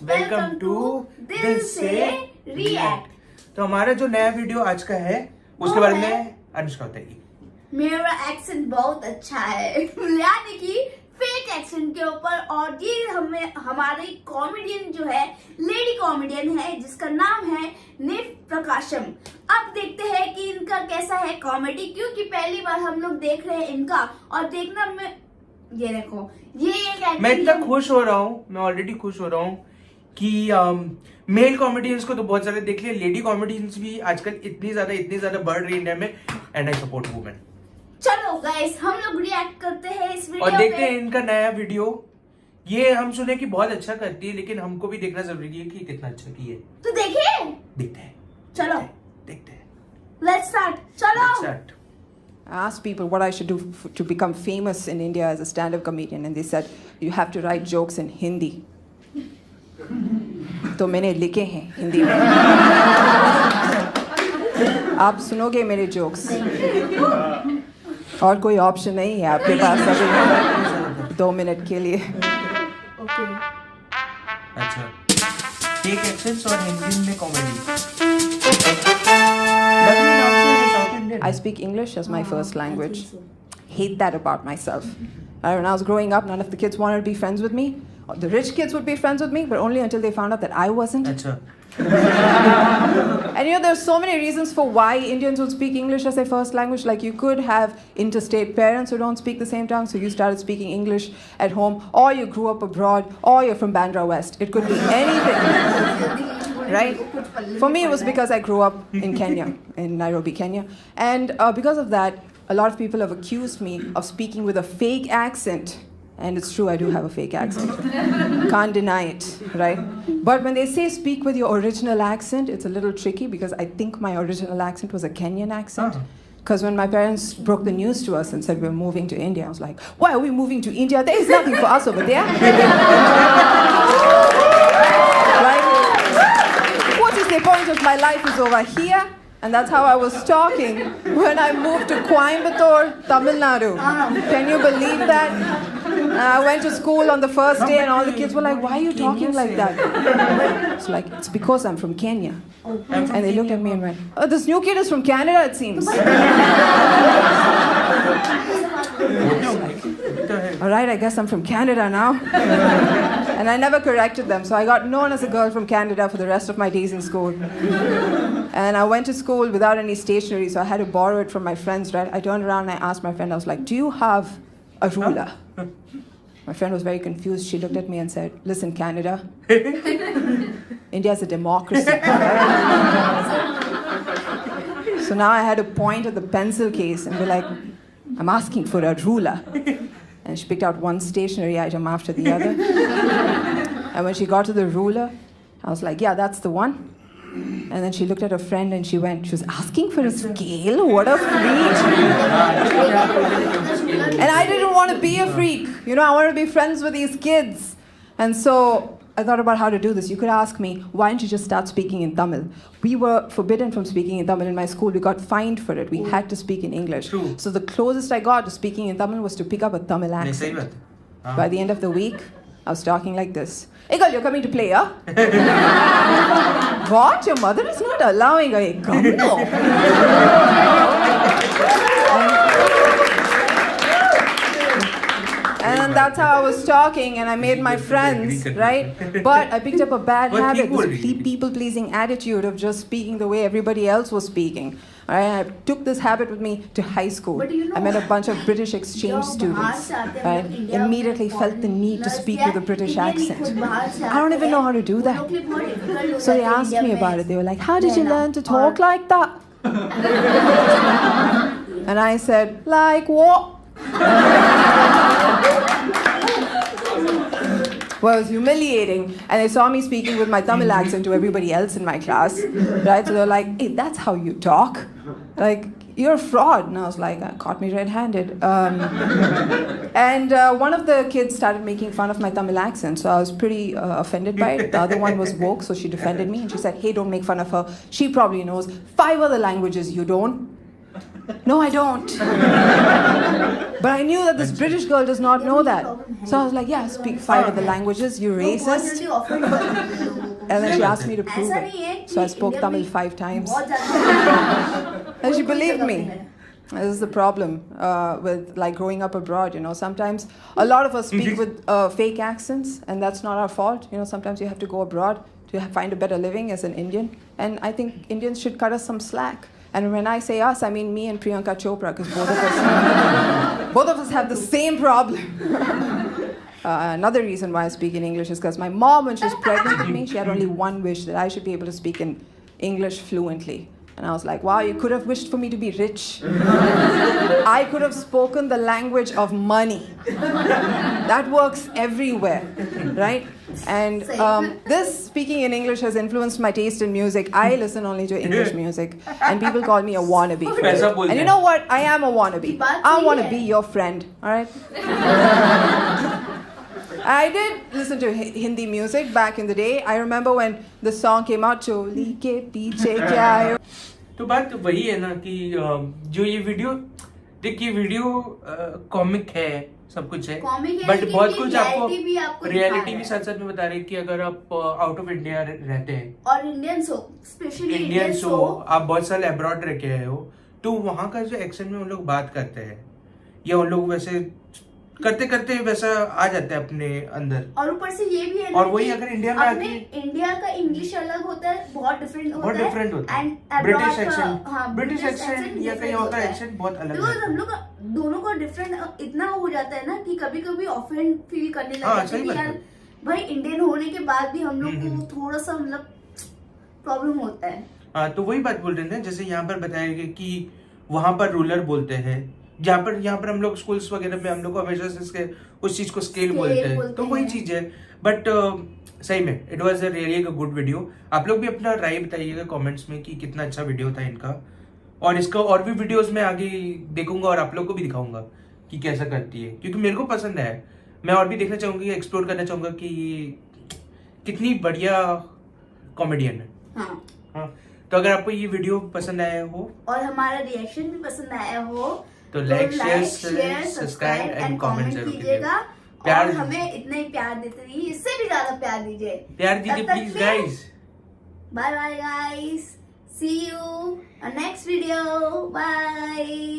Welcome to दिल से react. तो हमारा जो नया वीडियो आज का है उसके बारे में अनुष्का बताएगी। मेरा एक्सेंट बहुत अच्छा है यानी कि फेक एक्सेंट के ऊपर। और ये हमारे कॉमेडियन जो है लेडी कॉमेडियन है जिसका नाम है प्रकाशम। अब देखते हैं कि इनका कैसा है कॉमेडी, क्योंकि पहली बार हम लोग देख रहे हैं इनका। और देखना में ये देखो ये एक मैं इतना खुश हो रहा हूँ, मैं ऑलरेडी खुश हो रहा हूँ कि मेल कॉमेडियंस को तो बहुत सारे देख लिया, लेडी कॉमेडियंस भी आजकल इतनी ज्यादा बढ़ रही है इंडिया में। And I support women. चलो गाइस हम लोग रिएक्ट करते हैं इस वीडियो और देखते हैं इनका नया वीडियो। ये हम सुने कि बहुत अच्छा करती है, लेकिन हमको भी देखना जरूरी है कि कितना अच्छा की है। तो देखिए देखते हैं, चलो देखते हैं। Let's start. चलो I asked people what I should do to become famous in India as a stand-up comedian, and they said you have to write jokes in Hindi. तो मैंने लिखे हैं हिंदी में। आप सुनोगे मेरे जोक्स, और कोई ऑप्शन नहीं है आपके पास अभी 2 मिनट के लिए। ओके अच्छा, फेक एक्सेंट्स और हिंदी में comedy. I speak English as my first language. Hate that about myself. When I was growing up, none of the kids wanted to be friends with me. The rich kids would be friends with me, but only until they found out that I wasn't. अच्छा। And there's so many reasons for why Indians would speak English as their first language. Like you could have interstate parents who don't speak the same tongue, so you started speaking English at home, or you grew up abroad, or you're from Bandra West. It could be anything. Right? For me, it was because I grew up in Kenya, in Nairobi, Kenya. And because of that, a lot of people have accused me of speaking with a fake accent. And it's true, I do have a fake accent. Can't deny it, right? But when they say speak with your original accent, it's a little tricky because I think my original accent was a Kenyan accent. Because when my parents broke the news to us and said we're moving to India, I was like, why are we moving to India? There is nothing for us over there. Right? What is the point of my life is over here? And that's how I was talking when I moved to Coimbatore, Tamil Nadu. Can you believe that? I went to school on the first day and all the kids were like, why are you talking like that? It's like, it's because I'm from Kenya. And they looked at me and went, oh, this new kid is from Canada, it seems. All right, I guess I'm from Canada now. And I never corrected them, so I got known as a girl from Canada for the rest of my days in school. And I went to school without any stationery, so I had to borrow it from my friends, right? I turned around and I asked my friend, I was like, do you have a ruler? My friend was very confused. She looked at me and said, listen, Canada, India is a democracy. So now I had to point at the pencil case and be like, I'm asking for a ruler. And she picked out one stationery item after the other. And when she got to the ruler, I was like, yeah, that's the one. And then she looked at her friend and she was asking for a scale? What a freak. And I didn't want to be a freak. I wanted to be friends with these kids. And so I thought about how to do this. You could ask me, why don't you just start speaking in Tamil? We were forbidden from speaking in Tamil in my school. We got fined for it. We had to speak in English. True. So the closest I got to speaking in Tamil was to pick up a Tamil accent. By the end of the week, I was talking like this. Hey girl, you're coming to play, huh? What? Your mother is not allowing a come no. And that's how I was talking, and I made my friends, right? But I picked up a bad habit, this people-pleasing attitude of just speaking the way everybody else was speaking. Right? I took this habit with me to high school. I met a bunch of British exchange students. I immediately felt the need to speak with a British accent. I don't even know how to do that. So they asked me about it. They were like, how did you learn to talk like that? And I said, like what? Well, it was humiliating, and they saw me speaking with my Tamil accent to everybody else in my class, right? So they're like, hey, that's how you talk? Like, you're a fraud. And I was like, caught me red-handed. And one of the kids started making fun of my Tamil accent, so I was pretty offended by it. The other one was woke, so she defended me, and she said, hey, don't make fun of her. She probably knows 5 other languages you don't. No, I don't. But I knew that this British girl does not know that. So I was like, yeah, speak 5 of the languages, you बहुत racist. जल्दी offend कर देते हैं लोगों को। And then she asked me to prove ऐसा नहीं है it. कि So I spoke India Tamil में 5 times. बहुत ज़्यादा And she कोई believed जगह me. पे है। This is the problem with like growing up abroad. You know, sometimes a lot of us speak with fake accents, and that's not our fault. You know, sometimes you have to go abroad to find a better living as an Indian. And I think Indians should cut us some slack. And when I say us, I mean me and Priyanka Chopra, because both of us have the same problem. Another reason why I speak in English is because my mom, when she was pregnant with me, she had only one wish, that I should be able to speak in English fluently. And I was like, wow, you could have wished for me to be rich. I could have spoken the language of money. That works everywhere, right? And this speaking in English has influenced my taste in music. I listen only to English music. And people call me a wannabe. And you know what? I am a wannabe. I want to be your friend, all right? I did listen to Hindi music back in the day. I remember when the song came out, Choli ke piche kya hai? तो बात वही है ना कि जो ये video देखिए video comic है सब कुछ है बट बहुत कुछ आपको रियलिटी भी साथ साथ में बता रहे हैं कि अगर आप आउट ऑफ इंडिया रहते हैं और इंडियंस हो स्पेशली इंडियंस हो आप बहुत साल अब्रॉड रह के आए हो तो वहाँ का जो एक्सेंट में उन लोग बात करते हैं या उन लोग वैसे करते करते वैसा आ जाता है अपने अंदर और ऊपर से ये भी है और वही अगर इंडिया में आके इंडिया का इंग्लिश अलग होता है बहुत डिफरेंट होता है एंड ब्रिटिश एक्सेंट या कहीं और का एक्सेंट बहुत अलग है हम लोग दोनों का डिफरेंट इतना हो जाता है ना कि कभी कभी ऑफेंड फील करने लगते हैं कि यार भाई इंडियन होने के बाद भी हम लोग को थोड़ा सा मतलब प्रॉब्लम होता है हाँ तो वही बात बोल रहे थे जैसे यहाँ पर बताया गया कि वहां पर रूलर बोलते हैं यहाँ पर हम लोग स्कूल्स वगैरह में हम लोग को हमेशा से उस चीज को स्केल बोलते हैं तो वही चीज है बट सही में it was really a good video आप लोग भी अपना राय बताइएगा कमेंट्स में कि कितना अच्छा वीडियो था इनका और इसका और भी वीडियोस में आगे देखूंगा और आप लोग को भी दिखाऊंगा कि कैसा करती है क्योंकि मेरे को पसंद है मैं और भी देखना चाहूंगी एक्सप्लोर करना चाहूंगा कि कितनी बढ़िया कॉमेडियन है हाँ तो अगर आपको ये वीडियो पसंद आया हो और हमारा रिएक्शन भी पसंद आया हो तो like share subscribe and comment जरूर कीजिएगा प्यार और हमें इतना ही प्यार देते रहिए इससे भी ज्यादा प्यार दीजिए please guys bye bye guys see you next video bye